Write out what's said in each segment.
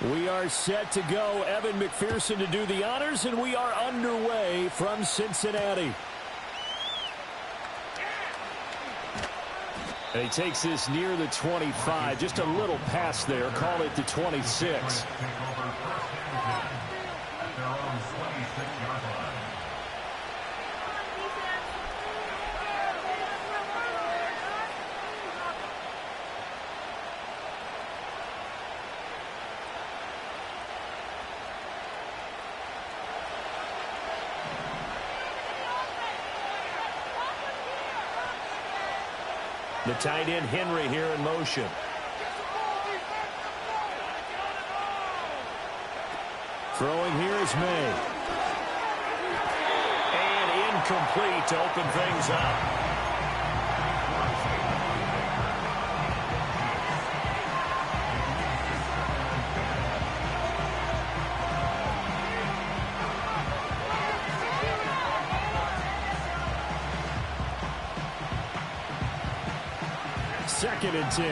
We are set to go. Evan McPherson to do the honors, and we are underway from Cincinnati. And he takes this near the 25. Just a little pass there. Call it the 26. The tight end Henry here in motion. Throwing here is May. And incomplete to open things up. Second and 10.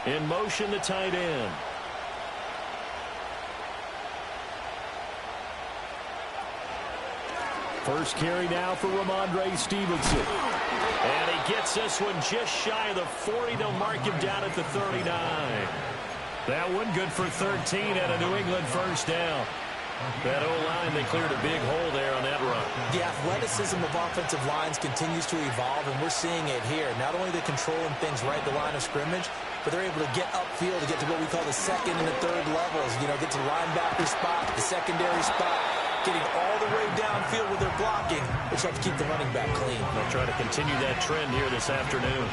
In motion, the tight end. First carry now for Ramondre Stevenson. And he gets this one just shy of the 40. They'll mark him down at the 39. That one good for 13 at a New England first down. That O-line, they cleared a big hole there on that run. The athleticism of offensive lines continues to evolve, and we're seeing it here. Not only are they controlling things right at the line of scrimmage, but they're able to get upfield to get to what we call the second and the third levels. You know, get to the linebacker spot, the secondary spot, getting all the way downfield with their blocking, which helps keep the running back clean. They'll try to continue that trend here this afternoon.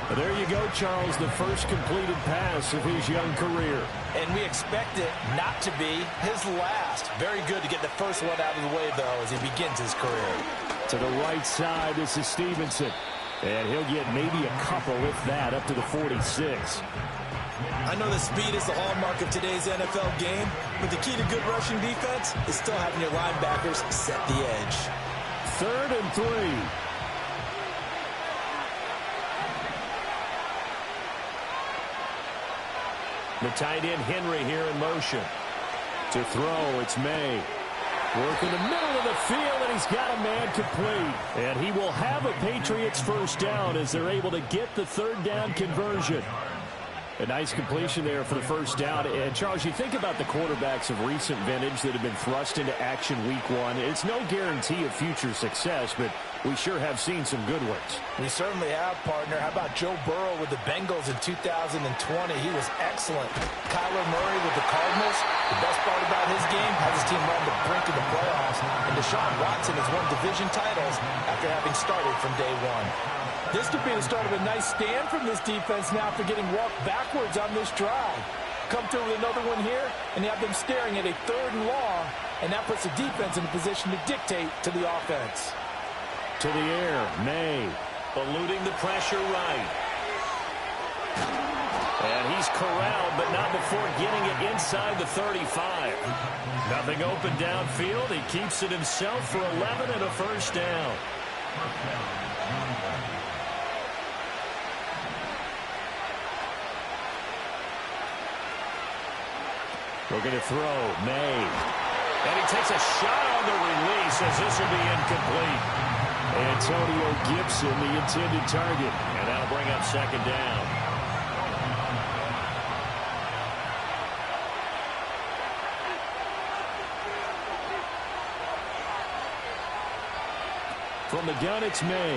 Well, there you go, Charles, the first completed pass of his young career. And we expect it not to be his last. Very good to get the first one out of the way, though, as he begins his career. To the right side, this is Stevenson. And he'll get maybe a couple, if that, up to the 46. I know the speed is the hallmark of today's NFL game, but the key to good rushing defense is still having your linebackers set the edge. 3rd and 3. The tight end Henry here in motion. To throw, it's May. Work in the middle of the field, and he's got a man complete. And he will have a Patriots first down as they're able to get the 3rd down conversion. A nice completion there for the first down. And, Charles, you think about the quarterbacks of recent vintage that have been thrust into action week 1. It's no guarantee of future success, but we sure have seen some good ones. We certainly have, partner. How about Joe Burrow with the Bengals in 2020? He was excellent. Kyler Murray with the Cardinals. The best part about his game, has his team run the brink of the playoffs. And Deshaun Watson has won division titles after having started from day 1. This could be the start of a nice stand from this defense now for getting walked backwards on this drive. Come through with another one here, and you have them staring at a 3rd and long, and that puts the defense in a position to dictate to the offense. To the air, May. Eluding the pressure right. And he's corralled, but not before getting it inside the 35. Nothing open downfield. He keeps it himself for 11 and a first down. Looking to throw, May. And he takes a shot on the release as this will be incomplete. Antonio Gibson, the intended target. And that'll bring up 2nd down. From the gun, it's May.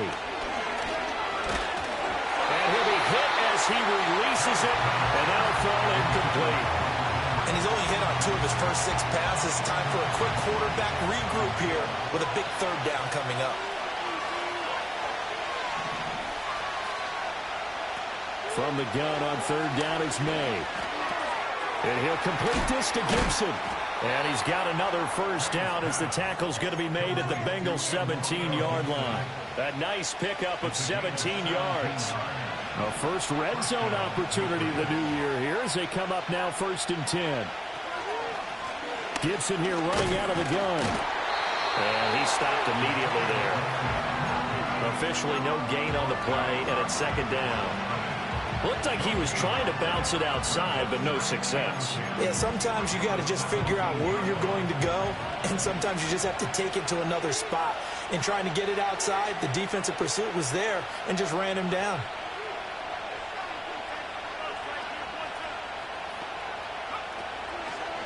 And he'll be hit as he releases it. And that'll fall incomplete. And he's only hit on 2 of his first 6 passes. Time for a quick quarterback regroup here with a big 3rd down coming up. From the gun on 3rd down is May. And he'll complete this to Gibson. And he's got another first down as the tackle's going to be made at the Bengals 17-yard line. A nice pickup of 17 yards. A first red zone opportunity of the new year here as they come up now 1st and 10. Gibson here running out of the gun. And he stopped immediately there. Officially no gain on the play, and it's second down. Looked like he was trying to bounce it outside, but no success. Yeah, sometimes you got to just figure out where you're going to go, and sometimes you just have to take it to another spot. In trying to get it outside, the defensive pursuit was there and just ran him down.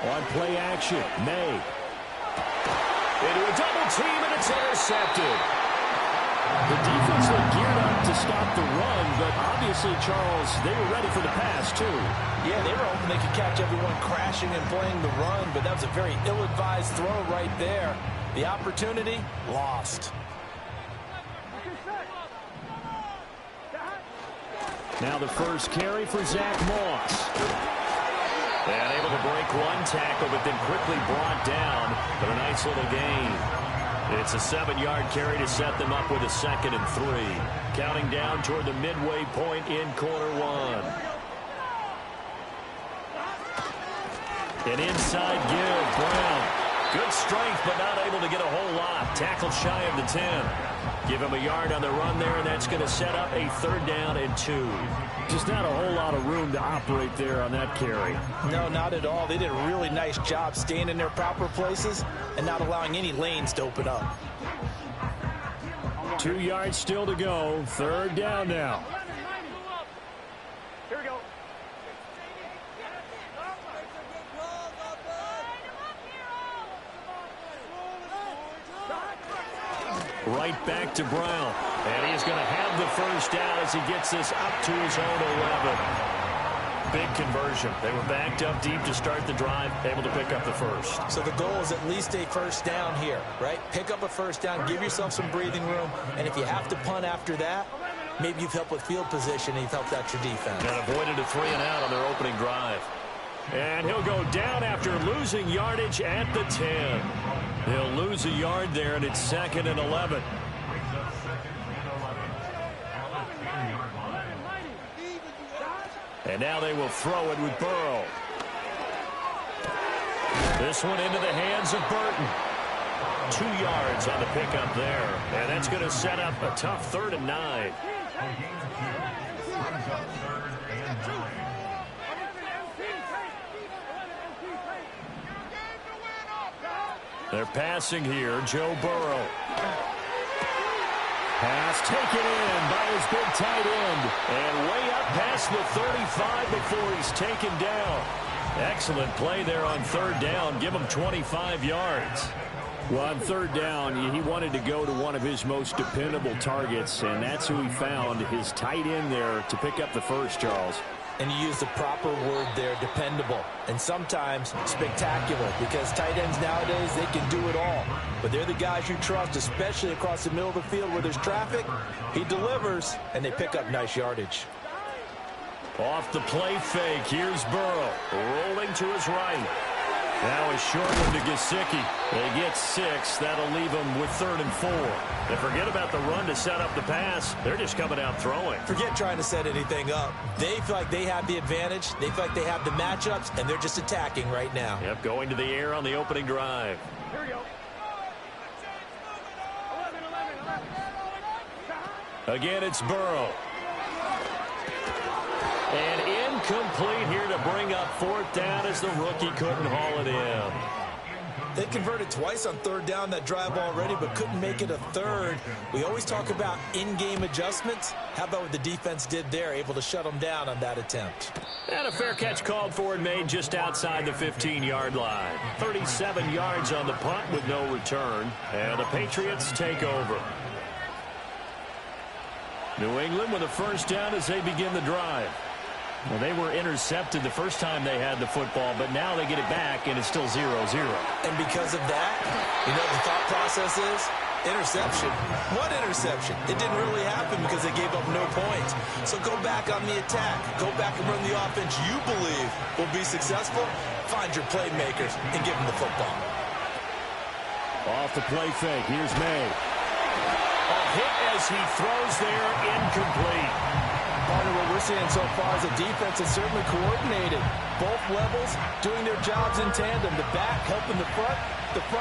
On play action, May. Into a double team, and it's intercepted. The defense looked geared up to stop the run, but obviously, Charles, they were ready for the pass, too. Yeah, they were hoping they could catch everyone crashing and playing the run, but that was a very ill-advised throw right there. The opportunity, lost. Now the first carry for Zach Moss. And able to break one tackle, but then quickly brought down. But a nice little gain. It's a 7-yard carry to set them up with a 2nd and 3. Counting down toward the midway point in quarter one. An inside give, Brown. Good strength, but not able to get a whole lot. Tackled shy of the 10. Give him a yard on the run there, and that's going to set up a 3rd down and 2. Just not a whole lot of room to operate there on that carry. No, not at all. They did a really nice job staying in their proper places and not allowing any lanes to open up. 2 yards still to go. 3rd down now. Here we go. Right back to Brown. And he's going to have the first down as he gets this up to his own 11. Big conversion. They were backed up deep to start the drive, able to pick up the first. So the goal is at least a first down here, right? Pick up a first down, give yourself some breathing room, and if you have to punt after that, maybe you've helped with field position and you've helped out your defense. And avoided a 3-and-out on their opening drive. And he'll go down after losing yardage at the 10. He'll lose a yard there, and it's 2nd and 11. And now they will throw it with Burrow. This one into the hands of Burton. 2 yards on the pickup there. And that's going to set up a tough 3rd and 9. They're passing here. Joe Burrow. Pass taken in by his big tight end. And way up past the 35 before he's taken down. Excellent play there on 3rd down. Give him 25 yards. Well, on 3rd down, he wanted to go to one of his most dependable targets, and that's who he found, his tight end there, to pick up the first, Charles. And you use the proper word there, dependable, and sometimes spectacular, because tight ends nowadays, they can do it all. But they're the guys you trust, especially across the middle of the field where there's traffic. He delivers, and they pick up nice yardage. Off the play fake, here's Burrow, rolling to his right. Now a short one to Gesicki. They get 6. That'll leave them with 3rd and 4. They forget about the run to set up the pass. They're just coming out throwing. Forget trying to set anything up. They feel like they have the advantage. They feel like they have the matchups, and they're just attacking right now. Yep, going to the air on the opening drive. Here we go. 11. Again, it's Burrow. And incomplete here to bring up 4th down as the rookie couldn't haul it in. They converted twice on 3rd down that drive already, but couldn't make it a 3rd. We always talk about in-game adjustments. How about what the defense did there, able to shut them down on that attempt? And a fair catch called for and made just outside the 15-yard line. 37 yards on the punt with no return. And the Patriots take over. New England with a first down as they begin the drive. Well, they were intercepted the first time they had the football, but now they get it back, and it's still 0-0. And because of that, you know what the thought process is? Interception. What interception? It didn't really happen because they gave up no points. So go back on the attack. Go back and run the offense you believe will be successful. Find your playmakers and give them the football. Off the play fake. Here's May. A hit as he throws there, incomplete. Partner, what we're seeing so far is a defense that's certainly coordinated. Both levels doing their jobs in tandem. The back helping the front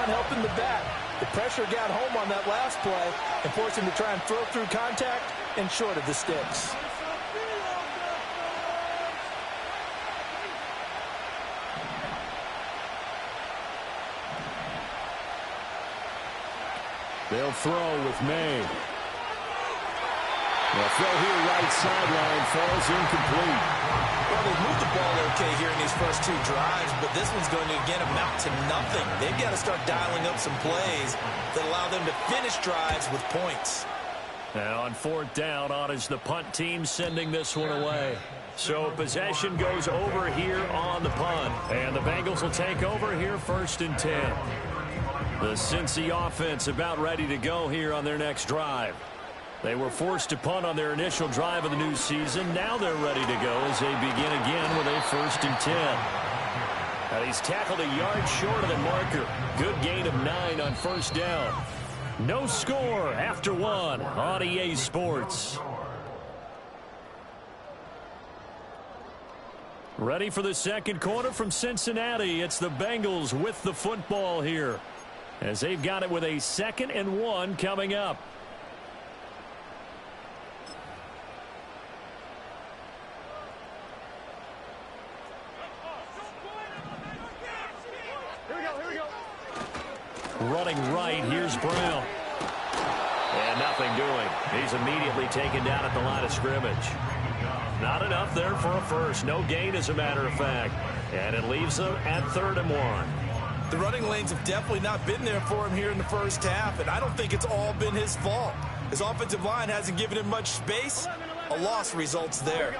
helping the back. The pressure got home on that last play and forced him to try and throw through contact and short of the sticks. They'll throw with May. The throw here right sideline falls incomplete. Well, they've moved the ball okay here in these first two drives, but this one's going to, again, amount to nothing. They've got to start dialing up some plays that allow them to finish drives with points. Now on fourth down, on is the punt team sending this one away. So possession goes over here on the punt. And the Bengals will take over here 1st and 10. The Cincy offense about ready to go here on their next drive. They were forced to punt on their initial drive of the new season. Now they're ready to go as they begin again with a 1st and 10. And he's tackled a yard short of the marker. Good gain of 9 on 1st down. No score after 1 on EA Sports. Ready for the second quarter from Cincinnati. It's the Bengals with the football here, as they've got it with a 2nd and 1 coming up. Running right, here's Brown. And nothing doing. He's immediately taken down at the line of scrimmage. Not enough there for a first. No gain, as a matter of fact. And it leaves them at 3rd and 1. The running lanes have definitely not been there for him here in the first half, and I don't think it's all been his fault. His offensive line hasn't given him much space. A loss results there.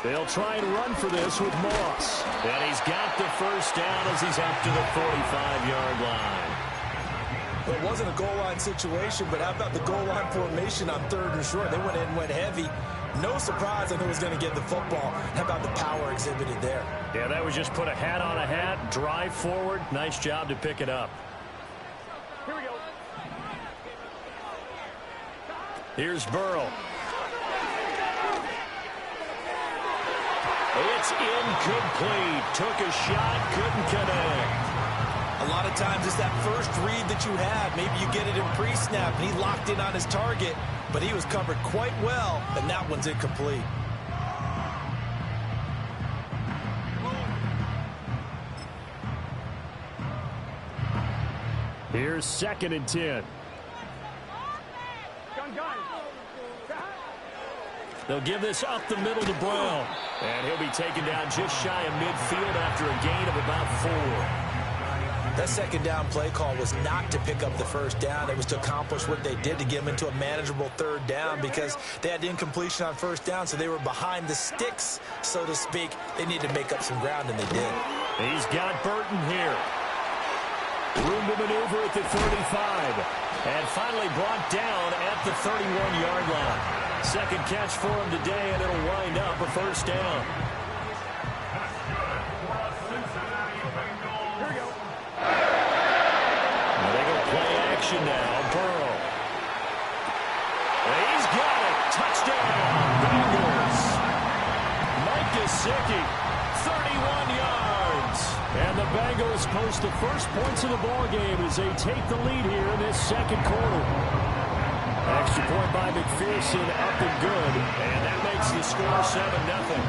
They'll try and run for this with Moss. And he's got the first down as he's up to the 45-yard line. Well, it wasn't a goal line situation, but how about the goal line formation on 3rd and short? They went in and went heavy. No surprise on who was going to get the football. How about the power exhibited there? Yeah, that was just put a hat on a hat, drive forward. Nice job to pick it up. Here we go. Here's Burrow. It's incomplete. Took a shot, couldn't connect. A lot of times it's that first read that you have. Maybe you get it in pre-snap, and he locked in on his target, but he was covered quite well, and that one's incomplete. Here's 2nd and 10. They'll give this up the middle to Brown. And he'll be taken down just shy of midfield after a gain of about 4. That second down play call was not to pick up the first down. It was to accomplish what they did to get them into a manageable 3rd down, because they had incompletion on 1st down, so they were behind the sticks, so to speak. They needed to make up some ground, and they did. He's got Burton here. Room to maneuver at the 35. And finally brought down at the 31-yard line. Second catch for him today, and it'll wind up a 1st down. They go play action now. Burrow. And he's got it. Touchdown, Bengals. Mike Gesicki, 31 yards. And the Bengals post the first points of the ballgame as they take the lead here in this second quarter. Extra point by McPherson, up and good. And that makes the score 7-0.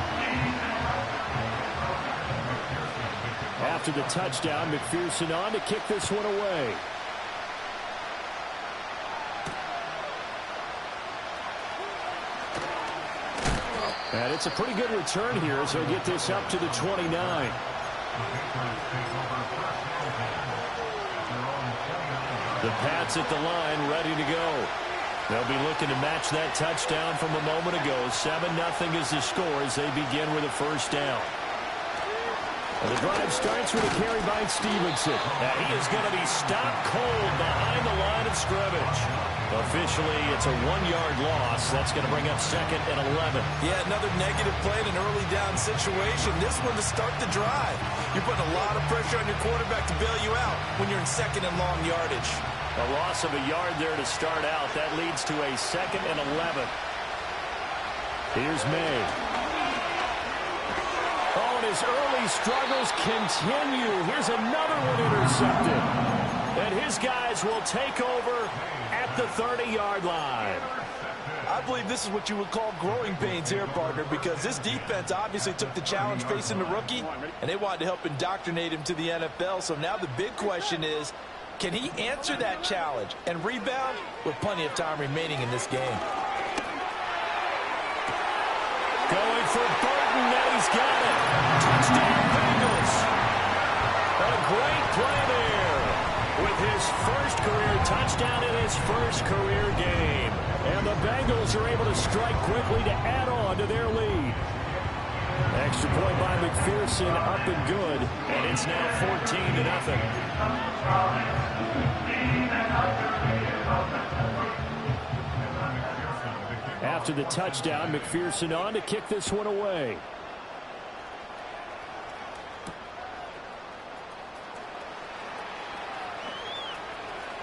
After the touchdown, McPherson on to kick this one away. And it's a pretty good return here as they'll get this up to the 29. The Pats at the line, ready to go. They'll be looking to match that touchdown from a moment ago. 7-0 is the score as they begin with a 1st down. The drive starts with a carry by Stevenson. And he is going to be stopped cold behind the line of scrimmage. Officially, it's a 1-yard loss. That's going to bring up 2nd and 11. Yeah, another negative play in an early down situation. This one to start the drive. You're putting a lot of pressure on your quarterback to bail you out when you're in 2nd and long yardage. A loss of a yard there to start out. That leads to a 2nd and 11. Here's May. Oh, and his early struggles continue. Here's another one intercepted. And his guys will take over at the 30-yard line. I believe this is what you would call growing pains here, partner, because this defense obviously took the challenge facing the rookie, and they wanted to help indoctrinate him to the NFL. So now the big question is, can he answer that challenge and rebound with plenty of time remaining in this game? Going for Burton, and he's got it. Touchdown, Bengals. A great play there with his first career touchdown in his first career game. And the Bengals are able to strike quickly to add on to their lead. Extra point by McPherson, up and good. And it's now 14-0. After the touchdown, McPherson on to kick this one away.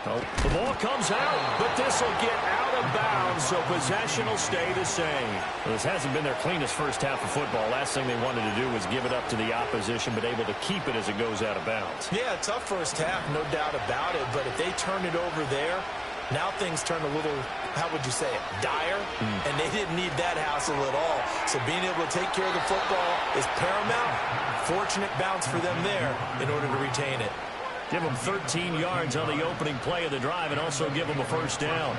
Oh, the ball comes out, but this will get out of bounds, so possession will stay the same. Well, this hasn't been their cleanest first half of football. Last thing they wanted to do was give it up to the opposition, but able to keep it as it goes out of bounds. Yeah, tough first half, no doubt about it, but if they turn it over there, now things turn a little, how would you say it, dire, and they didn't need that hassle at all. So being able to take care of the football is paramount. Fortunate bounce for them there in order to retain it. Give them 13 yards on the opening play of the drive and also give them a first down.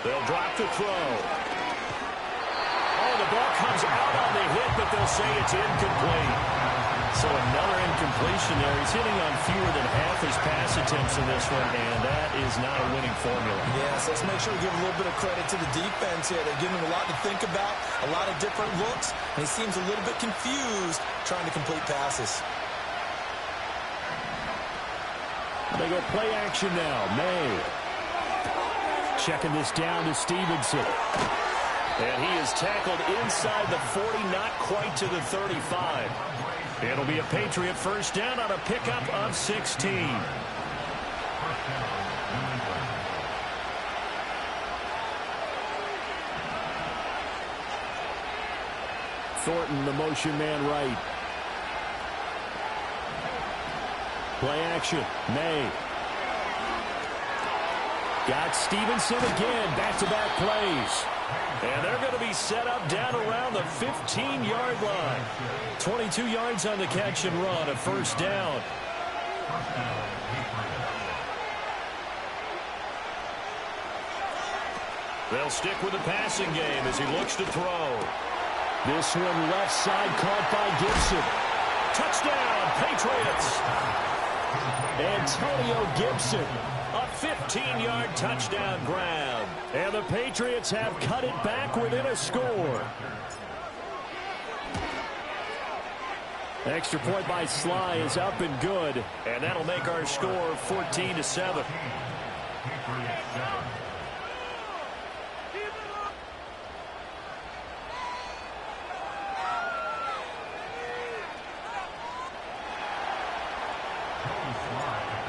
They'll drop the throw. Oh, the ball comes out on the hit, but they'll say it's incomplete. So another incompletion there. He's hitting on fewer than half his pass attempts in this one, and that is not a winning formula. Yes, let's make sure we give a little bit of credit to the defense here. They're giving him a lot to think about, a lot of different looks, and he seems a little bit confused trying to complete passes. They go play action now. May. Checking this down to Stevenson. And he is tackled inside the 40, not quite to the 35. It'll be a Patriot first down on a pickup of 16. Thornton, the motion man right. Play action. May. Got Stevenson again. Back-to-back plays. And they're going to be set up down around the 15-yard line. 22 yards on the catch and run, a first down. They'll stick with the passing game as he looks to throw. This one left side caught by Gibson. Touchdown, Patriots! Antonio Gibson, a 15-yard touchdown grab. And the Patriots have cut it back within a score. Extra point by Sly is up and good. And that'll make our score 14-7.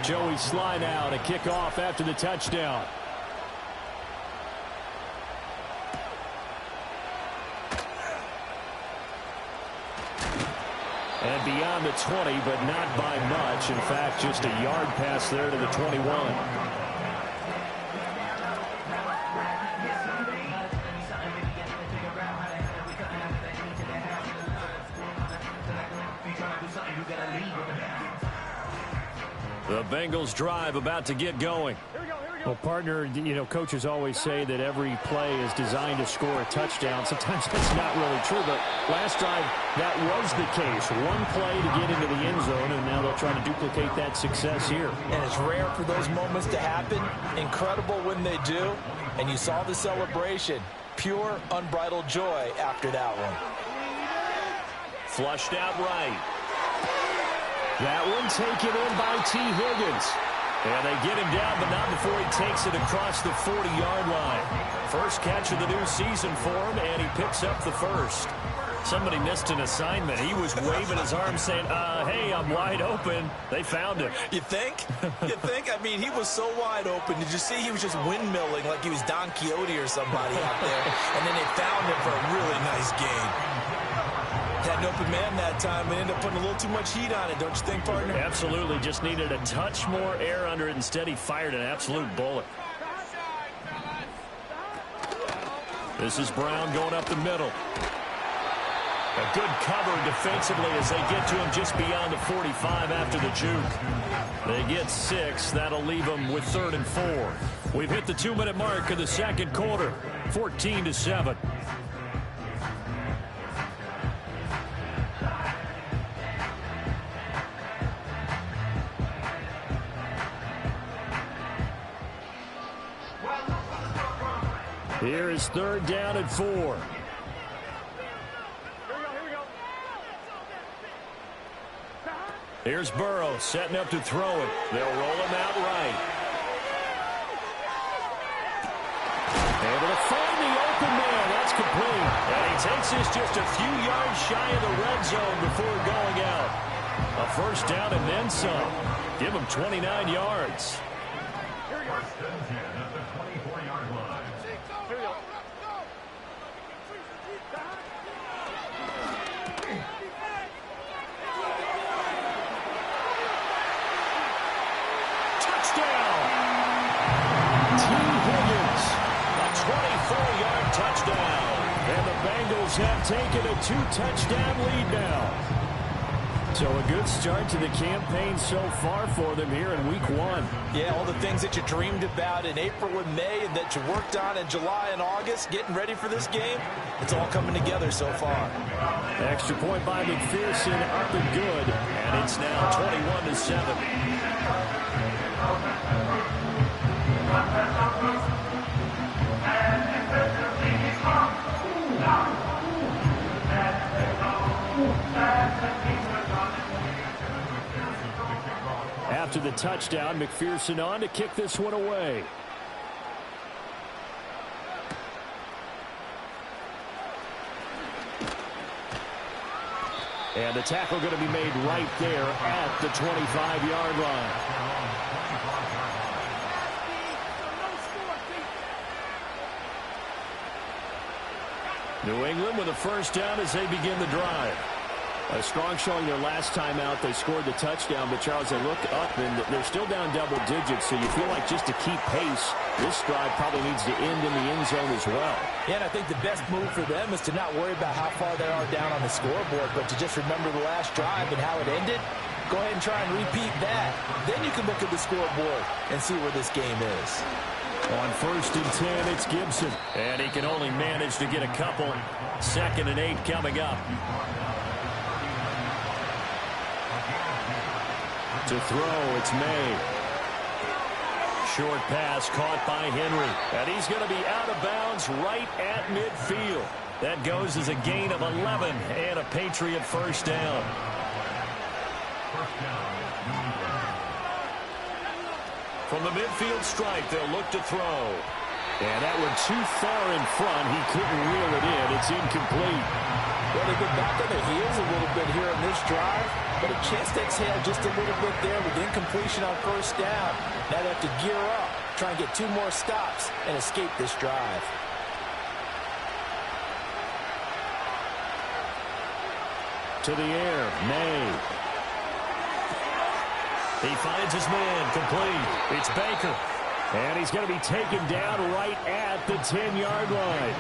Joey Sly now to kick off after the touchdown. And beyond the 20, but not by much. In fact, just a yard pass there to the 21. The Bengals drive about to get going. Well, partner, you know, coaches always say that every play is designed to score a touchdown. Sometimes that's not really true, but last drive, that was the case. One play to get into the end zone, and now they'll try to duplicate that success here. And it's rare for those moments to happen. Incredible when they do. And you saw the celebration. Pure, unbridled joy after that one. Flushed out right. That one taken in by T. Higgins. And they get him down, but not before he takes it across the 40-yard line. First catch of the new season for him, and he picks up the first. Somebody missed an assignment. He was waving his arm saying, hey, I'm wide open. They found him. You think? You think? I mean, he was so wide open. Did you see he was just windmilling like he was Don Quixote or somebody out there? And then they found him for a really nice gain. Had an open man that time and ended up putting a little too much heat on it, don't you think, partner? Absolutely. Just needed a touch more air under it. Instead, he fired an absolute bullet. This is Brown going up the middle. A good cover defensively as they get to him just beyond the 45 after the juke. They get 6. That'll leave them with 3rd and 4. We've hit the 2-minute mark of the second quarter. 14-7. Here is 3rd down and 4. Here's Burrow setting up to throw it. They'll roll him out right. Able to find the open man. That's complete. And he takes this just a few yards shy of the red zone before going out. A first down and then some. Give him 29 yards. Have taken a 2-touchdown lead now. So a good start to the campaign so far for them here in week 1. Yeah, all the things that you dreamed about in April and May and that you worked on in July and August, getting ready for this game, it's all coming together so far. Extra point by McPherson, up and good, and it's now 21-7. After the touchdown, McPherson on to kick this one away. And the tackle going to be made right there at the 25-yard line. New England with a first down as they begin the drive. A strong showing their last time out. They scored the touchdown, but Charles, they look up and they're still down double digits, so you feel like just to keep pace, this drive probably needs to end in the end zone as well. Yeah, and I think the best move for them is to not worry about how far they are down on the scoreboard, but to just remember the last drive and how it ended. Go ahead and try and repeat that. Then you can look at the scoreboard and see where this game is. On 1st and 10, it's Gibson. And he can only manage to get a couple. 2nd and 8 coming up. To throw, it's May. Short pass caught by Henry. And he's going to be out of bounds right at midfield. That goes as a gain of 11 and a Patriot first down. From the midfield stripe, they'll look to throw. And that one too far in front. He couldn't reel it in. It's incomplete. Well, they get back on their heels a little bit here on this drive, but a chance to exhale just a little bit there with incompletion on first down. Now they have to gear up, try and get 2 more stops and escape this drive. To the air, May. He finds his man, complete. It's Baker. And he's going to be taken down right at the 10-yard line.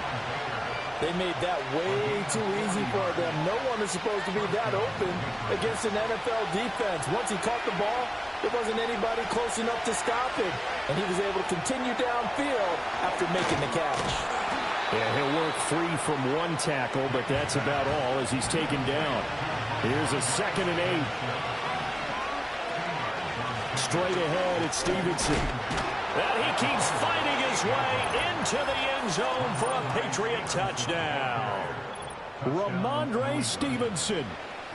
They made that way too easy for them. No one is supposed to be that open against an NFL defense. Once he caught the ball, there wasn't anybody close enough to stop him. And he was able to continue downfield after making the catch. Yeah, he'll work free from one tackle, but that's about all as he's taken down. Here's a 2nd and 8. Straight ahead, it's Stevenson. And he keeps fighting his way into the end zone for a Patriot touchdown. Ramondre Stevenson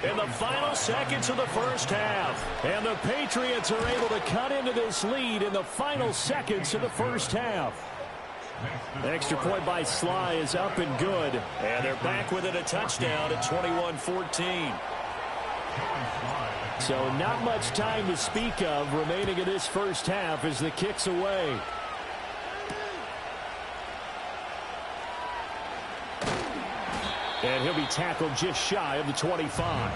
In the final seconds of the first half. And the Patriots are able to cut into this lead in the final seconds of the first half. The extra point by Sly is up and good. And they're back within a touchdown at 21-14. So not much time to speak of remaining in this first half as the kick's away. And he'll be tackled just shy of the 25.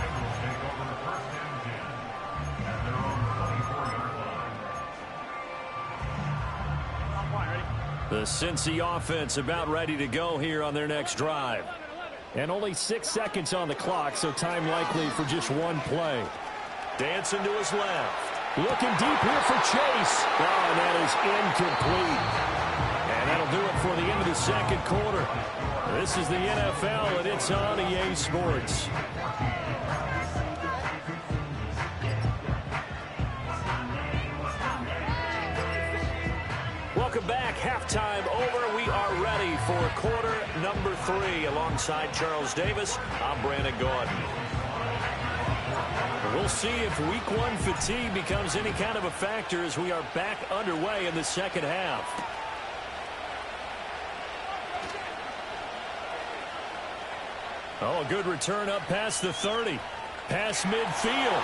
The Cincy offense about ready to go here on their next drive. And only 6 seconds on the clock, so time likely for just one play. Dancing to his left. Looking deep here for Chase. Oh, and that is incomplete. And that'll do it for the end of the second quarter. This is the NFL, and it's on EA Sports. Welcome back. Halftime over. We are ready for quarter number 3. Alongside Charles Davis, I'm Brandon Gordon. We'll see if week 1 fatigue becomes any kind of a factor as we are back underway in the second half. Oh, a good return up past the 30. Past midfield.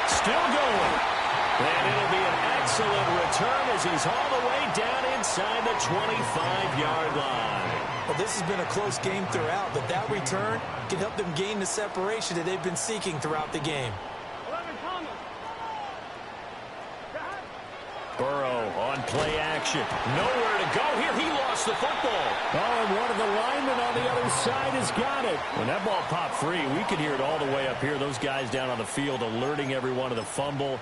Still going. And it'll be an excellent return as he's all the way down inside the 25-yard line. Well, this has been a close game throughout, but that return can help them gain the separation that they've been seeking throughout the game. Burrow on play action. Nowhere to go here. He lost the football. Oh, and one of the linemen on the other side has got it. When that ball popped free, we could hear it all the way up here. Those guys down on the field alerting everyone of the fumble.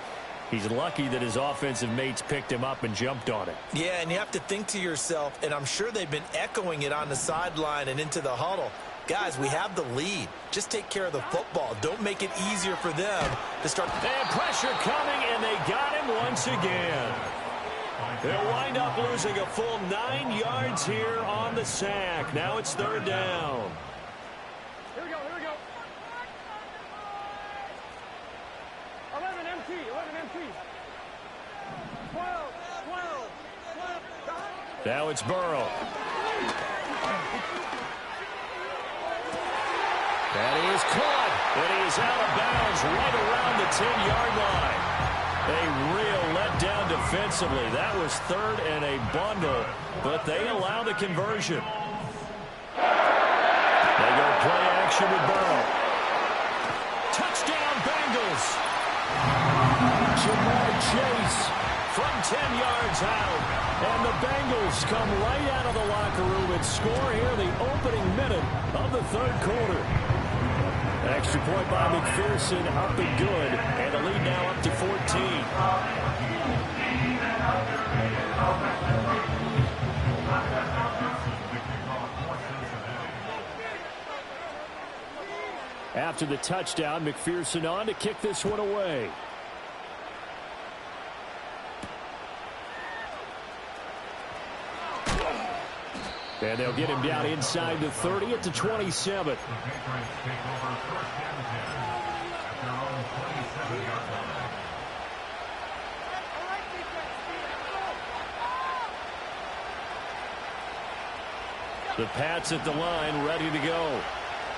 He's lucky that his offensive mates picked him up and jumped on it. Yeah, and you have to think to yourself, and I'm sure they've been echoing it on the sideline and into the huddle. Guys, we have the lead. Just take care of the football. Don't make it easier for them to start. And pressure coming, and they got him once again. They'll wind up losing a full 9 yards here on the sack. Now it's third down. Here we go, here we go. 11 MT, 11 MT. 12. Now it's Burrow. That is caught. And he is out of bounds right around the 10-yard line. A real letdown defensively. That was third and a bundle, but they allow the conversion. They go play action with Burrow. Touchdown, Bengals. Jamar Chase from 10 yards out. And the Bengals come right out of the locker room and score here in the opening minute of the third quarter. Extra point by McPherson, up and good. And the lead now up to 14. After the touchdown, McPherson on to kick this one away. And they'll get him down inside the 30 at the 27. The Pats at the line, ready to go.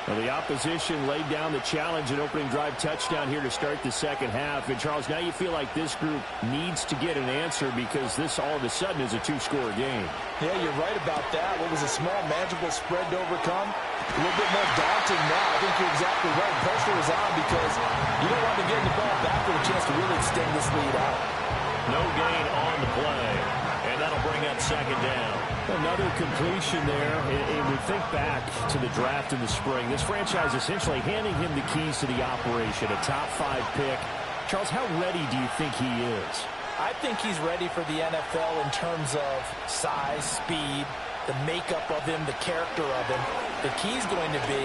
Well, the opposition laid down the challenge and opening drive touchdown here to start the second half. And, Charles, now you feel like this group needs to get an answer because this all of a sudden is a two-score game. Yeah, you're right about that. What was a small, manageable spread to overcome? A little bit more daunting now. I think you're exactly right. Pressure is on because you don't want to get the ball back with a chance to really extend this lead out. No gain on the play. And that'll bring up second down. Another completion there. And we think back to the draft in the spring. This franchise essentially handing him the keys to the operation, a top 5 pick. Charles, how ready do you think he is? I think he's ready for the NFL in terms of size, speed, the makeup of him, the character of him. The key is going to be,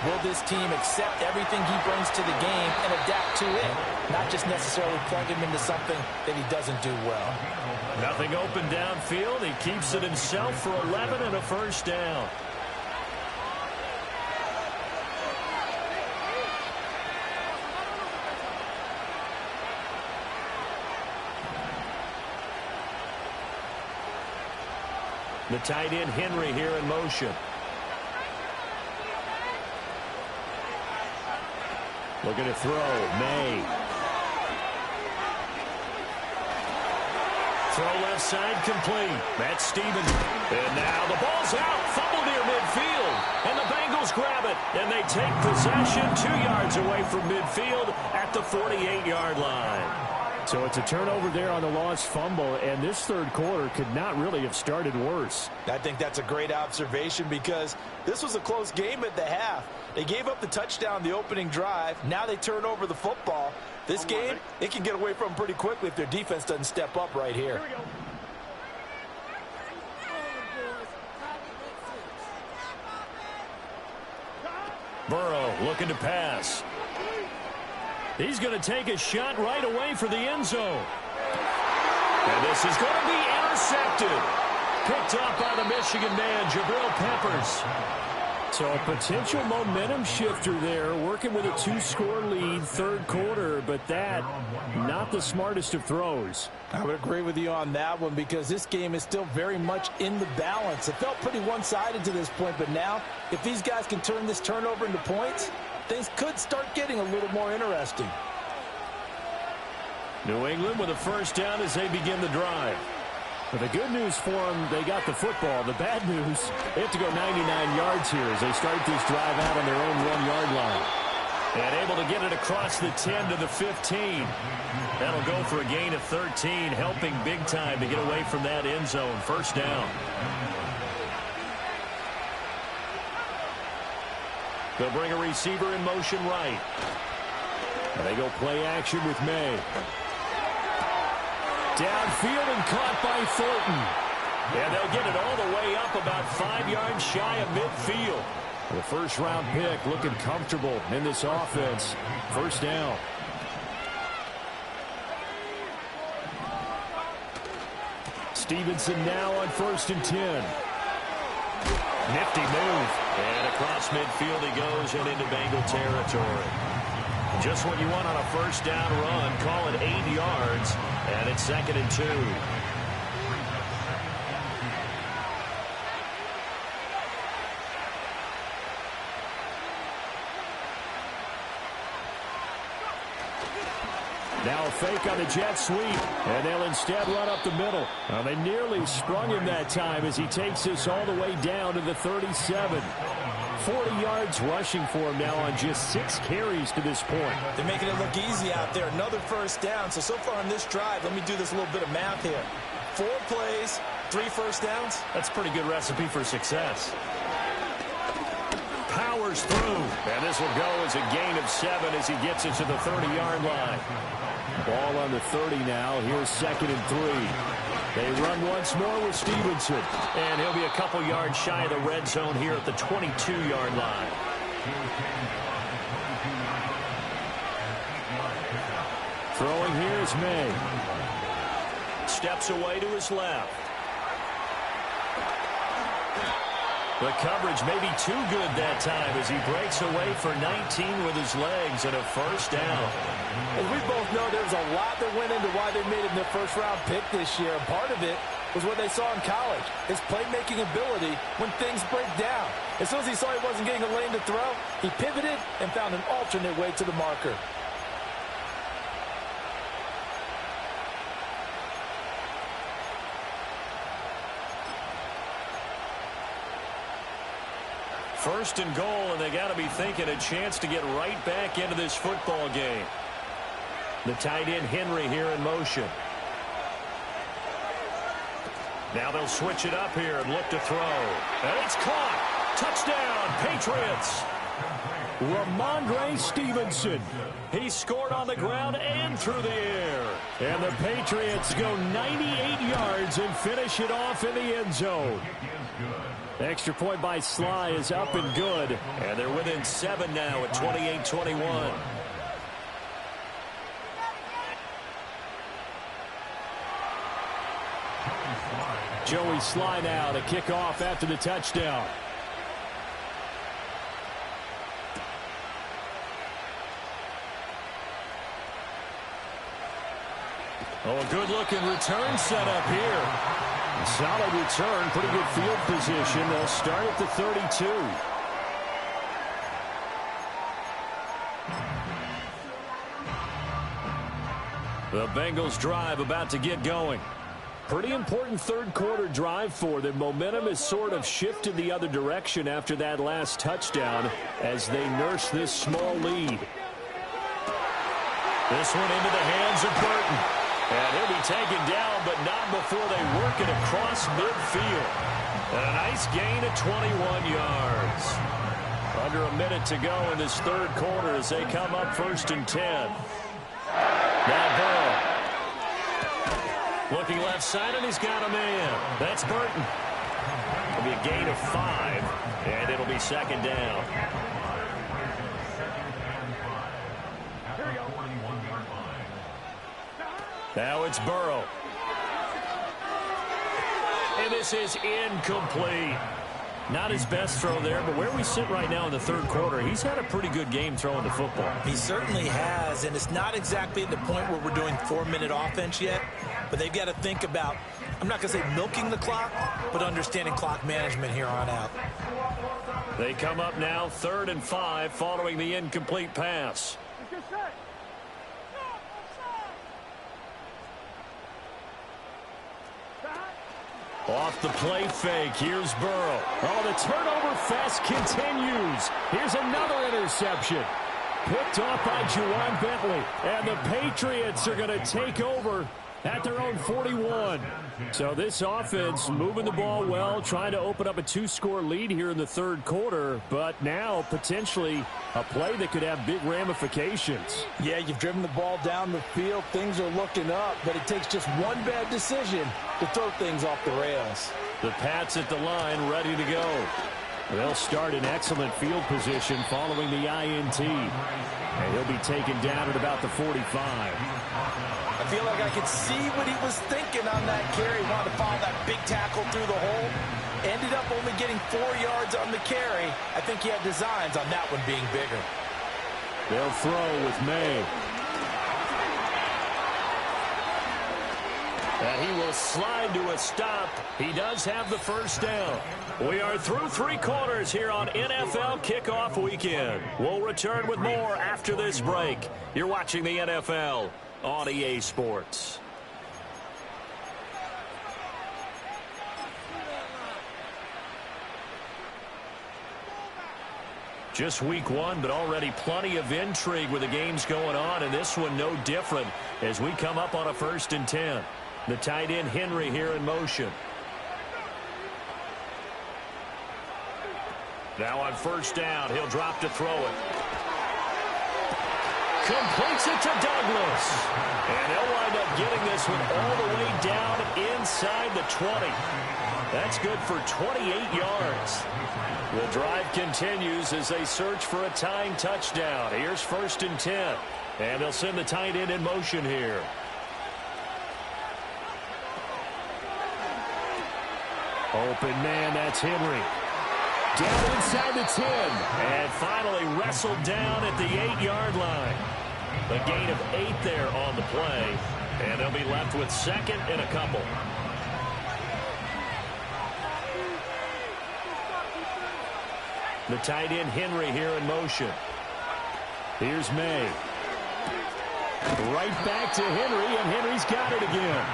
will this team accept everything he brings to the game and adapt to it, not just necessarily plug him into something that he doesn't do well. Nothing open downfield. He keeps it himself for 11 and a first down. The tight end Henry here in motion. Looking to throw. May. Throw left side complete. That's Stevens. And now the ball's out. Fumble near midfield. And the Bengals grab it. And they take possession 2 yards away from midfield at the 48-yard line. So it's a turnover there on the lost fumble, and this third quarter could not really have started worse. I think that's a great observation because this was a close game at the half. They gave up the touchdown the opening drive. Now they turn over the football. This game, they can get away from them pretty quickly if their defense doesn't step up right here. Here we go. Burrow looking to pass. He's going to take a shot right away for the end zone. And this is going to be intercepted. Picked up by the Michigan man, Jabril Peppers. So a potential momentum shifter there, working with a 2-score lead, third quarter, but that, not the smartest of throws. I would agree with you on that one because this game is still very much in the balance. It felt pretty one-sided to this point, but now, if these guys can turn this turnover into points, things could start getting a little more interesting. New England with a first down as they begin the drive. But the good news for them, they got the football. The bad news, they have to go 99 yards here as they start this drive out on their own 1-yard line. And able to get it across the 10 to the 15. That'll go for a gain of 13, helping big time to get away from that end zone. First down. They'll bring a receiver in motion right. And they go play action with May. Downfield and caught by Thornton. And they'll get it all the way up about 5 yards shy of midfield. The first-round pick looking comfortable in this offense. First down. Stevenson now on 1st and 10. Nifty move. And across midfield he goes and into Bengal territory. Just what you want on a first down run. Call it 8 yards. And it's 2nd and 2. Now a fake on the jet sweep, and they'll instead run up the middle. Well, they nearly sprung him that time as he takes this all the way down to the 37. 40 yards rushing for him now on just 6 carries to this point. They're making it look easy out there. Another first down. So far on this drive, let me do this little bit of math here. 4 plays, 3 first downs. That's a pretty good recipe for success. Powers through. And this will go as a gain of 7 as he gets it to the 30-yard line. Ball on the 30 now. Here's 2nd and 3. They run once more with Stevenson. And he'll be a couple yards shy of the red zone here at the 22-yard line. Throwing here is May. Steps away to his left. The coverage may be too good that time as he breaks away for 19 with his legs and a first down. As we both know, there's a lot that went into why they made him their first-round pick this year. Part of it was what they saw in college, his playmaking ability when things break down. As soon as he saw he wasn't getting a lane to throw, he pivoted and found an alternate way to the marker. First and goal, and they got to be thinking a chance to get right back into this football game. The tight end Henry here in motion. Now they'll switch it up here and look to throw. And it's caught. Touchdown, Patriots. Ramondre Stevenson. He scored on the ground and through the air. And the Patriots go 98 yards and finish it off in the end zone. Extra point by Sly is up and good. And they're within 7 now at 28-21. Joey Sly now to kick off after the touchdown. Oh, a good-looking return set up here. Solid return, pretty good field position. They'll start at the 32. The Bengals drive about to get going. Pretty important third quarter drive for them. Momentum has sort of shifted the other direction after that last touchdown as they nurse this small lead. This one into the hands of Burton. And he'll be taken down, but not before they work it across midfield. And a nice gain of 21 yards. Under a minute to go in this third quarter as they come up 1st and 10. Now Burrow. Looking left side, and he's got a man. That's Burton. It'll be a gain of 5, and it'll be 2nd down. Now it's Burrow. And this is incomplete. Not his best throw there, but where we sit right now in the third quarter, he's had a pretty good game throwing the football. He certainly has, and it's not exactly at the point where we're doing 4-minute offense yet, but they've got to think about, I'm not going to say milking the clock, but understanding clock management here on out. They come up now 3rd and 5 following the incomplete pass. Off the play fake, here's Burrow. Oh, the turnover fest continues. Here's another interception. Picked off by Juwan Bentley. And the Patriots are going to take over at their own 41. So this offense moving the ball well, trying to open up a 2-score lead here in the third quarter, but now potentially a play that could have big ramifications. Yeah, you've driven the ball down the field. Things are looking up, but it takes just one bad decision to throw things off the rails. The Pats at the line, ready to go. They'll start in excellent field position following the INT. And he'll be taken down at about the 45. I feel like I could see what he was thinking on that carry. He wanted to follow that big tackle through the hole. Ended up only getting 4 yards on the carry. I think he had designs on that one being bigger. They'll throw with May. And he will slide to a stop. He does have the first down. We are through 3 quarters here on NFL Kickoff Weekend. We'll return with more after this break. You're watching the NFL on EA Sports. Just week 1, but already plenty of intrigue with the games going on, and this one no different as we come up on a 1st and 10. The tight end Henry here in motion. Now on 1st down, he'll drop to throw it. Completes it to Douglas. And he'll wind up getting this one all the way down inside the 20. That's good for 28 yards. The drive continues as they search for a tying touchdown. Here's 1st and 10. And they'll send the tight end in motion here. Open man, that's Henry. Down inside the 10. And finally wrestled down at the 8-yard line. A gain of 8 there on the play. And they'll be left with 2nd and a couple. The tight end Henry here in motion. Here's May. Right back to Henry, and Henry's got it again.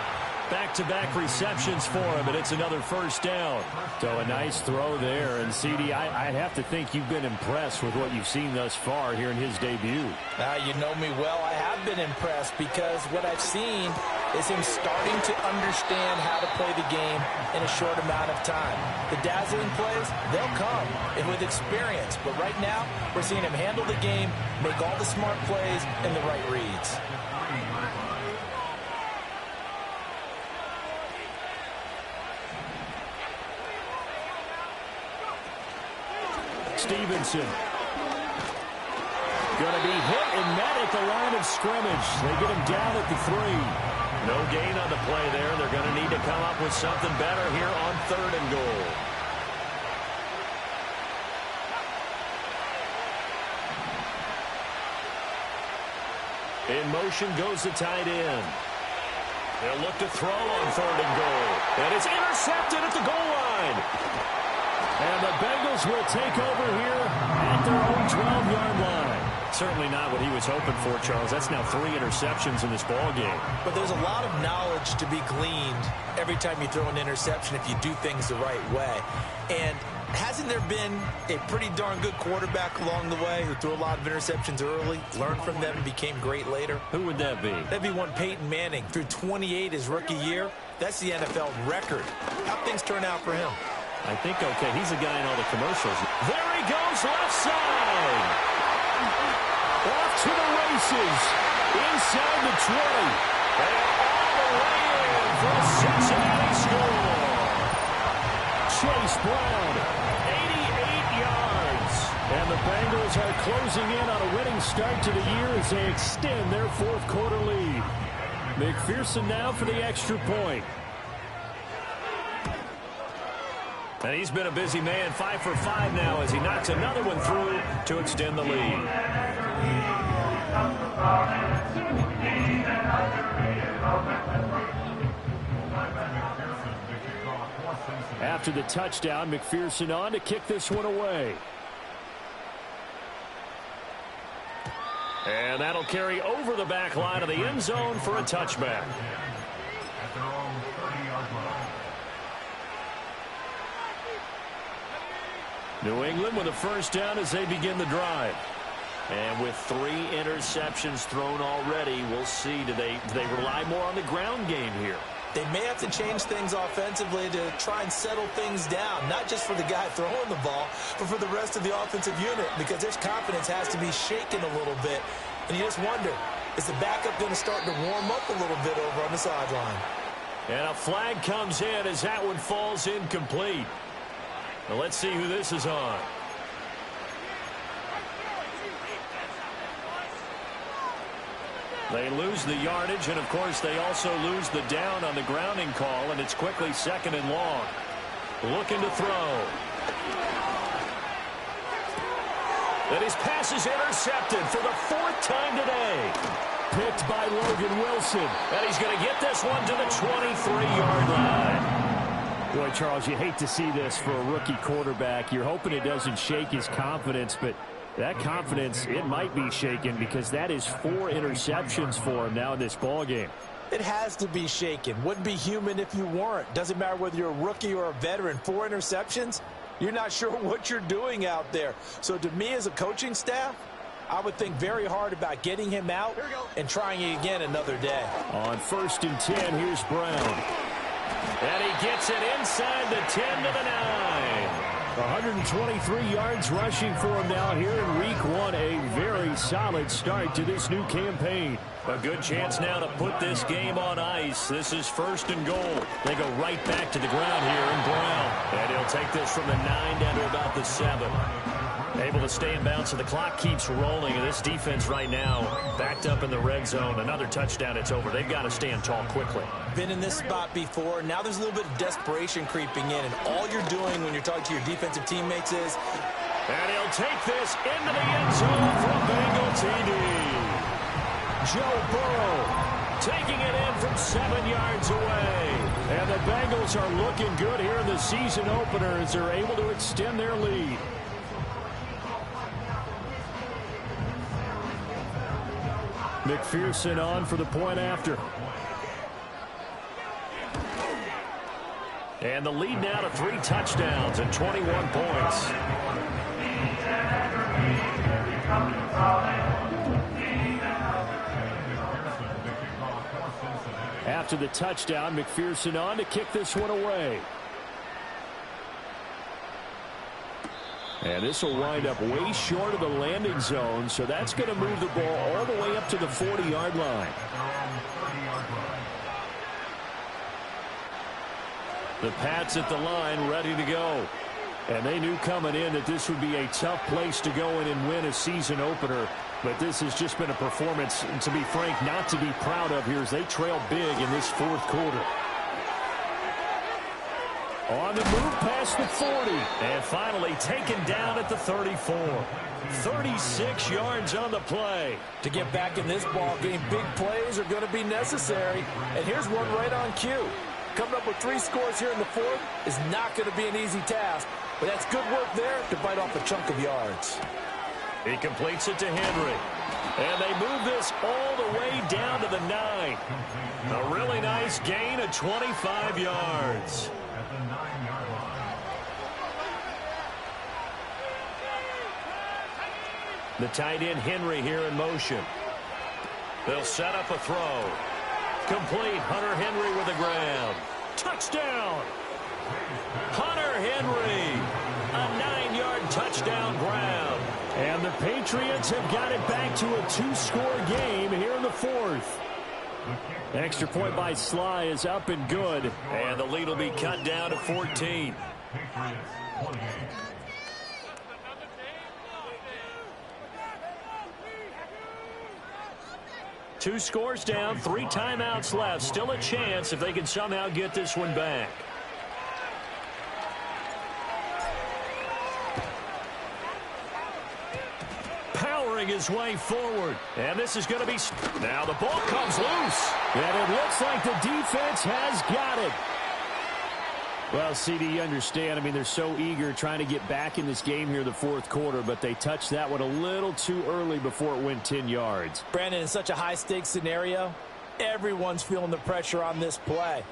Back-to-back receptions for him, and it's another 1st down. So a nice throw there. And, CD, I'd have to think you've been impressed with what you've seen thus far here in his debut. You know me well. I have been impressed because what I've seen is him starting to understand how to play the game in a short amount of time. The dazzling plays, they'll come and with experience. But right now, we're seeing him handle the game, make all the smart plays and the right reads. Stevenson. Going to be hit and met at the line of scrimmage. They get him down at the 3. No gain on the play there. They're going to need to come up with something better here on 3rd and goal. In motion goes the tight end. They'll look to throw on 3rd and goal. And it's intercepted at the goal line. And the Bengals will take over here at their own 12-yard line. Certainly not what he was hoping for, Charles. That's now 3 interceptions in this ball game. But there's a lot of knowledge to be gleaned every time you throw an interception if you do things the right way. And hasn't there been a pretty darn good quarterback along the way who threw a lot of interceptions early, learned from them, and became great later? Who would that be? That'd be one Peyton Manning. Threw 28 his rookie year. That's the NFL record. How'd things turn out for him? I think, okay, he's a guy in all the commercials. There he goes, left side. Off to the races. Inside the 20. And all the way in for a Cincinnati score. Chase Brown, 88 yards. And the Bengals are closing in on a winning start to the year as they extend their 4th quarter lead. McPherson now for the extra point. And he's been a busy man, 5 for 5 now as he knocks another one through to extend the lead. After the touchdown, McPherson on to kick this one away. And that'll carry over the back line of the end zone for a touchback. New England with a first down as they begin the drive. And with 3 interceptions thrown already, we'll see. Do they rely more on the ground game here? They may have to change things offensively to try and settle things down, not just for the guy throwing the ball, but for the rest of the offensive unit, because their confidence has to be shaken a little bit. And you just wonder, is the backup going to start to warm up a little bit over on the sideline? And a flag comes in as that one falls incomplete. Now let's see who this is on. They lose the yardage, and of course they also lose the down on the grounding call, and it's quickly 2nd and long. Looking to throw. And his pass is intercepted for the 4th time today. Picked by Logan Wilson. And he's going to get this one to the 23-yard line. Boy, Charles, you hate to see this for a rookie quarterback. You're hoping it doesn't shake his confidence, but that confidence, it might be shaken because that is 4 interceptions for him now in this ball game. It has to be shaken. Wouldn't be human if you weren't. Doesn't matter whether you're a rookie or a veteran. 4 interceptions, you're not sure what you're doing out there. So to me as a coaching staff, I would think very hard about getting him out and trying it again another day. On 1st and 10, here's Brown. And he gets it inside the 10 to the 9. 123 yards rushing for him now here in week 1. A very solid start to this new campaign. A good chance now to put this game on ice. This is 1st and goal. They go right back to the ground here in Brown. And he'll take this from the 9 down to about the 7. Able to stay in bounds, so the clock keeps rolling. And this defense right now backed up in the red zone. Another touchdown, it's over. They've got to stand tall quickly. Been in this spot before. Now there's a little bit of desperation creeping in. And all you're doing when you're talking to your defensive teammates is... And he'll take this into the end zone for a Bengal TD. Joe Burrow taking it in from 7 yards away. And the Bengals are looking good here in the season opener as they're able to extend their lead. McPherson on for the point after. And the lead now to 3 touchdowns and 21 points. After the touchdown, McPherson on to kick this one away. And this will wind up way short of the landing zone, so that's going to move the ball all the way up to the 40-yard line. The Pats at the line, ready to go. And they knew coming in that this would be a tough place to go in and win a season opener. But this has just been a performance, to be frank, not to be proud of here as they trail big in this fourth quarter. On the move past the 40. And finally taken down at the 34. 36 yards on the play. To get back in this ball game, big plays are going to be necessary. And here's one right on cue. Coming up with 3 scores here in the fourth is not going to be an easy task. But that's good work there to bite off a chunk of yards. He completes it to Henry. And they move this all the way down to the 9. A really nice gain of 25 yards. The tight end Henry here in motion. They'll set up a throw. Complete. Hunter Henry with the grab. Touchdown. Hunter Henry. A 9-yard touchdown grab. And the Patriots have got it back to a 2-score game here in the fourth. Extra point by Sly is up and good. And the lead will be cut down to 14. Two scores down, 3 timeouts left. Still a chance if they can somehow get this one back. Powering his way forward. And this is going to be... Now the ball comes loose. And it looks like the defense has got it. Well, CD, you understand. I mean, they're so eager trying to get back in this game here in the fourth quarter, but they touched that one a little too early before it went 10 yards. Brandon, in such a high-stakes scenario, everyone's feeling the pressure on this play.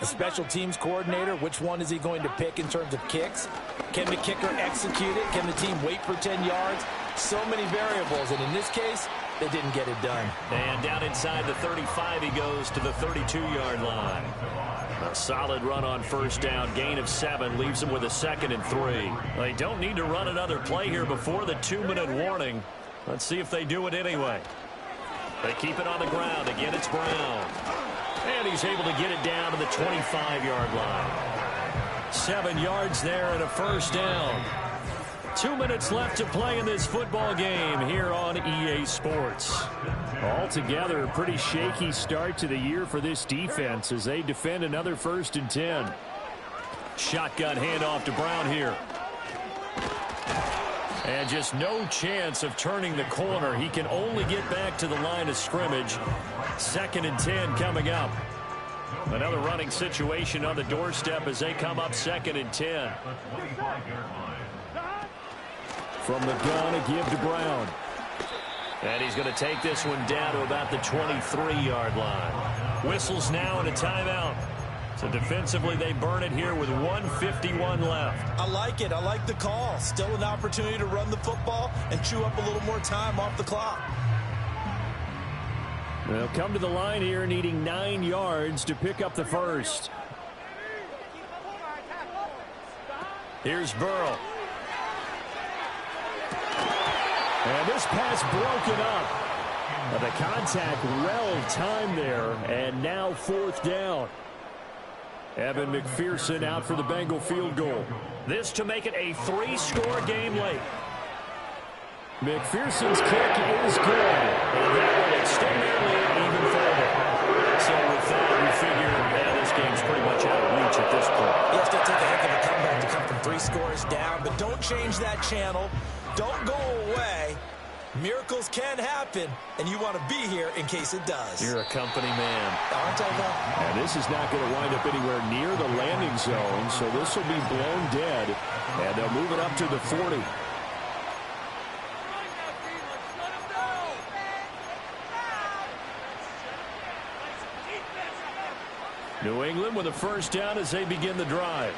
The special teams coordinator, which one is he going to pick in terms of kicks? Can the kicker execute it? Can the team wait for 10 yards? So many variables, and in this case, they didn't get it done. And down inside the 35, he goes to the 32-yard line. A solid run on first down. Gain of 7 leaves them with a 2nd and 3. They don't need to run another play here before the 2-minute warning. Let's see if they do it anyway. They keep it on the ground. Again, it's Brown. And he's able to get it down to the 25-yard line. 7 yards there and a first down. 2 minutes left to play in this football game here on EA Sports. Altogether, a pretty shaky start to the year for this defense as they defend another 1st and 10. Shotgun handoff to Brown here. And just no chance of turning the corner. He can only get back to the line of scrimmage. 2nd and 10 coming up. Another running situation on the doorstep as they come up 2nd and 10. From the gun, a give to Brown. And he's going to take this one down to about the 23-yard line. Whistles now and a timeout. So defensively, they burn it here with 1:51 left. I like it. I like the call. Still an opportunity to run the football and chew up a little more time off the clock. They'll come to the line here needing 9 yards to pick up the first. Here's Burrow. And this pass broken up. But the contact well timed there, and now 4th down. Evan McPherson out for the Bengal field goal. This to make it a 3-score game late. McPherson's kick is good. And that will extend their lead even further. So with that, we figure this game's pretty much out of reach at this point. You have to take a heck of a comeback to come from 3 scores down, but don't change that channel. Don't go away. Miracles can happen, and you want to be here in case it does. You're a company man. Aren't I, though? And this is not going to wind up anywhere near the landing zone, so this will be blown dead. And they'll move it up to the 40. New England with a first down as they begin the drive.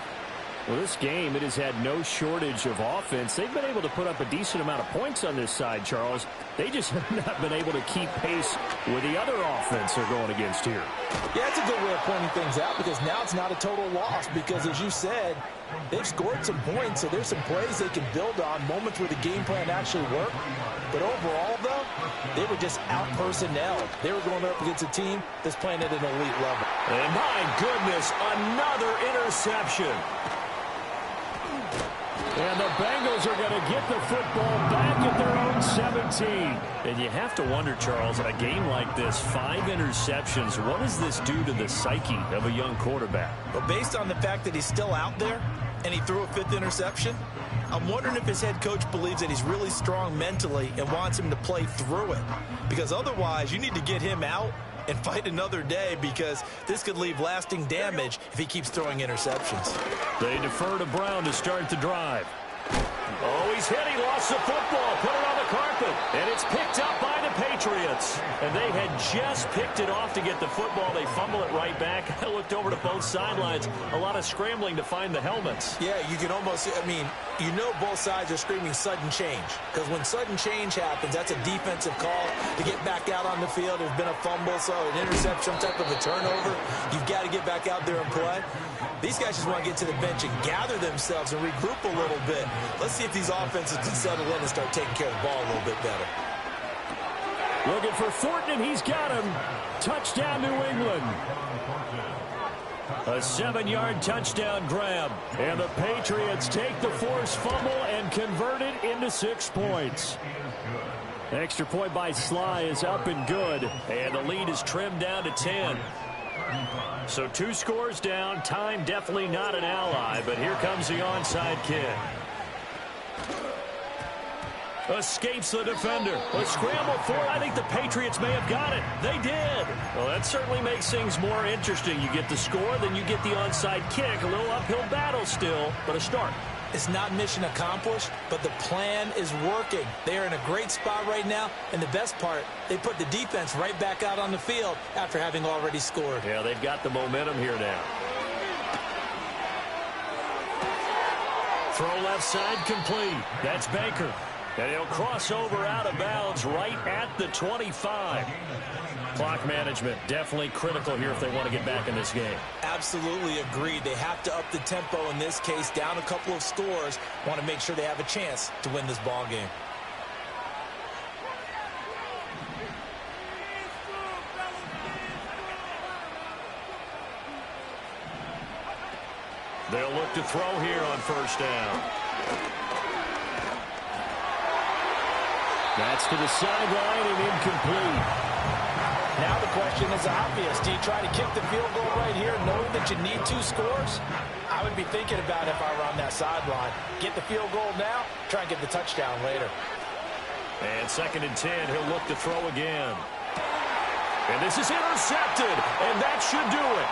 Well, this game, it has had no shortage of offense. They've been able to put up a decent amount of points on this side, Charles. They just have not been able to keep pace with the other offense they're going against here. Yeah, that's a good way of pointing things out because now it's not a total loss because, as you said, they've scored some points, so there's some plays they can build on, moments where the game plan actually worked. But overall, though, they were just out-personnelled. They were going up against a team that's playing at an elite level. And my goodness, another interception. And the Bengals are going to get the football back at their own 17. And you have to wonder, Charles, in a game like this, 5 interceptions, what does this do to the psyche of a young quarterback? Well, based on the fact that he's still out there and he threw a 5th interception, I'm wondering if his head coach believes that he's really strong mentally and wants him to play through it. Because otherwise, you need to get him out and fight another day, because this could leave lasting damage if he keeps throwing interceptions. They defer to Brown to start the drive. Oh, he's hit. He lost the football. Put it on the carpet. And it's picked up by the Patriots. And they had just picked it off to get the football. They fumble it right back. I looked over to both sidelines. A lot of scrambling to find the helmets. Yeah, you can almost, you know both sides are screaming sudden change. Because when sudden change happens, that's a defensive call to get back out on the field. There's been a fumble, so an interception, some type of a turnover. You've got to get back out there and play. These guys just want to get to the bench and gather themselves and regroup a little bit. Let's see if these offenses can settle in and start taking care of the ball a little bit better. Looking for Thornton, and he's got him. Touchdown, New England. A 7-yard touchdown grab. And the Patriots take the forced fumble and convert it into 6 points. Extra point by Sly is up and good. And the lead is trimmed down to 10. So 2 scores down. Time definitely not an ally, but here comes the onside kick. Escapes the defender. A scramble for it. I think the Patriots may have got it. They did. Well, that certainly makes things more interesting. You get the score, then you get the onside kick. A little uphill battle still, but a start. It's not mission accomplished, but the plan is working. They are in a great spot right now, and the best part, they put the defense right back out on the field after having already scored. Yeah, they've got the momentum here now. Throw left side complete. That's Baker. And he'll cross over out of bounds right at the 25. Clock management definitely critical here if they want to get back in this game. Absolutely agreed. They have to up the tempo in this case, down a couple of scores. Want to make sure they have a chance to win this ball game. They'll look to throw here on first down. That's to the sideline and incomplete. Now the question is obvious. Do you try to kick the field goal right here knowing that you need 2 scores? I would be thinking about it if I were on that sideline. Get the field goal now, try and get the touchdown later. And 2nd and 10, he'll look to throw again. And this is intercepted, and that should do it.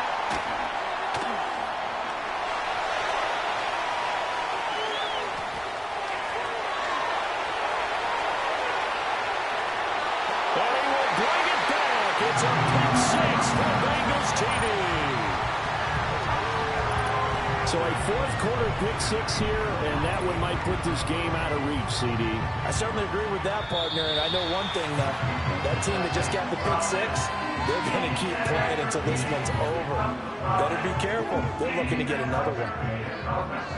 It's a pick 6 for Bengals TV. So a 4th quarter pick 6 here, and that one might put this game out of reach, CD. I certainly agree with that, partner. And I know one thing, though. That team that just got the pick 6, they're going to keep playing until this one's over. Better be careful. They're looking to get another one.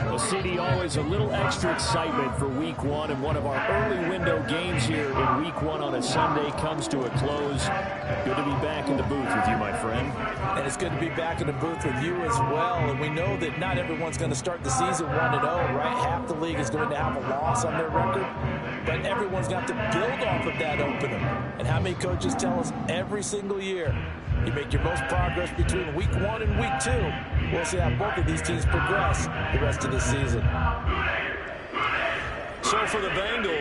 Well, CD, always a little extra excitement for Week 1, and one of our early window games here in Week 1 on a Sunday comes to a close. Good to be back in the booth with you, my friend. And it's good to be back in the booth with you as well. And we know that not everyone's going to start the season 1-0, right? Half the league is going to have a loss on their record. But everyone's got to build off of that opener. And how many coaches tell us every single year, you make your most progress between Week 1 and Week 2. We'll see how both of these teams progress the rest of the season. So for the Bengals,